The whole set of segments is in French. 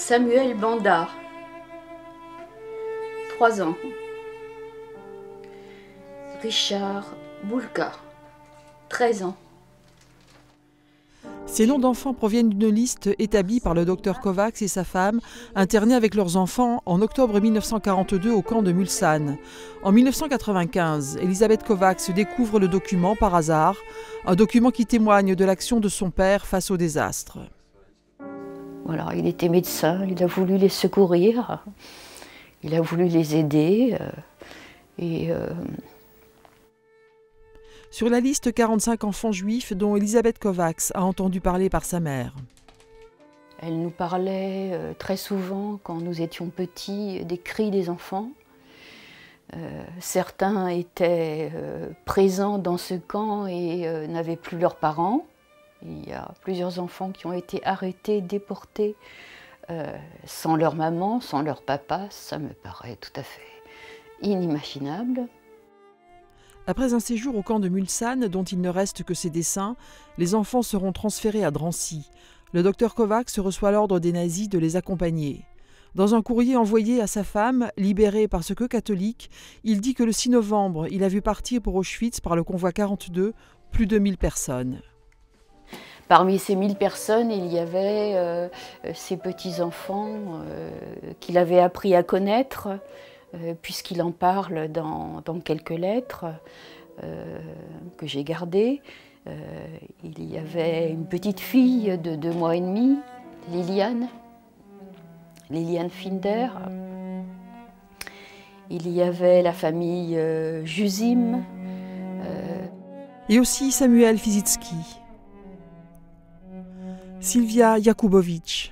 Samuel Bandard, 3 ans. Richard Boulka, 13 ans. Ces noms d'enfants proviennent d'une liste établie par le docteur Kovacs et sa femme, internés avec leurs enfants en octobre 1942 au camp de Mulsanne. En 1995, Elisabeth Kovacs découvre le document par hasard, un document qui témoigne de l'action de son père face au désastre. Voilà, il était médecin, il a voulu les secourir, il a voulu les aider. Sur la liste, 45 enfants juifs dont Elisabeth Kovacs a entendu parler par sa mère. Elle nous parlait très souvent, quand nous étions petits, des cris des enfants. Certains étaient présents dans ce camp et n'avaient plus leurs parents. Il y a plusieurs enfants qui ont été arrêtés, déportés, sans leur maman, sans leur papa. Ça me paraît tout à fait inimaginable. Après un séjour au camp de Mulsanne, dont il ne reste que ses dessins, les enfants seront transférés à Drancy. Le docteur Kovacs reçoit l'ordre des nazis de les accompagner. Dans un courrier envoyé à sa femme, libérée parce que catholique, il dit que le 6 novembre, il a vu partir pour Auschwitz par le convoi 42 plus de 1000 personnes. Parmi ces 1000 personnes, il y avait ces petits-enfants qu'il avait appris à connaître, puisqu'il en parle dans quelques lettres que j'ai gardées. Il y avait une petite fille de 2 mois et demi, Liliane Finder. Il y avait la famille Jusim. Et aussi Samuel Fizitsky, Sylvia Jakubowicz,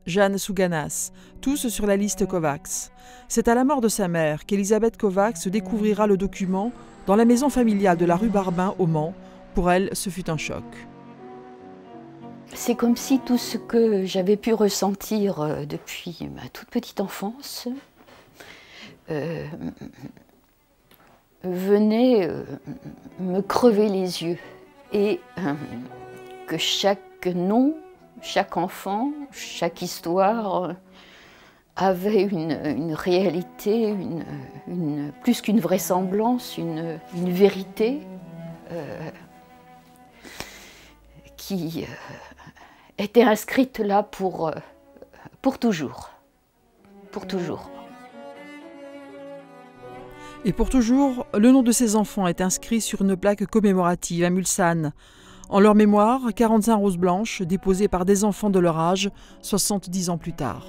Jeanne Souganas, tous sur la liste Kovacs. C'est à la mort de sa mère qu'Elisabeth Kovacs découvrira le document dans la maison familiale de la rue Barbin au Mans. Pour elle, ce fut un choc. C'est comme si tout ce que j'avais pu ressentir depuis ma toute petite enfance venait me crever les yeux. Et que chaque nom, chaque enfant, chaque histoire avait une réalité, plus qu'une vraisemblance, une vérité qui était inscrite là pour toujours. Pour toujours. Et pour toujours, le nom de ces enfants est inscrit sur une plaque commémorative à Mulsanne. En leur mémoire, 45 roses blanches déposées par des enfants de leur âge 70 ans plus tard.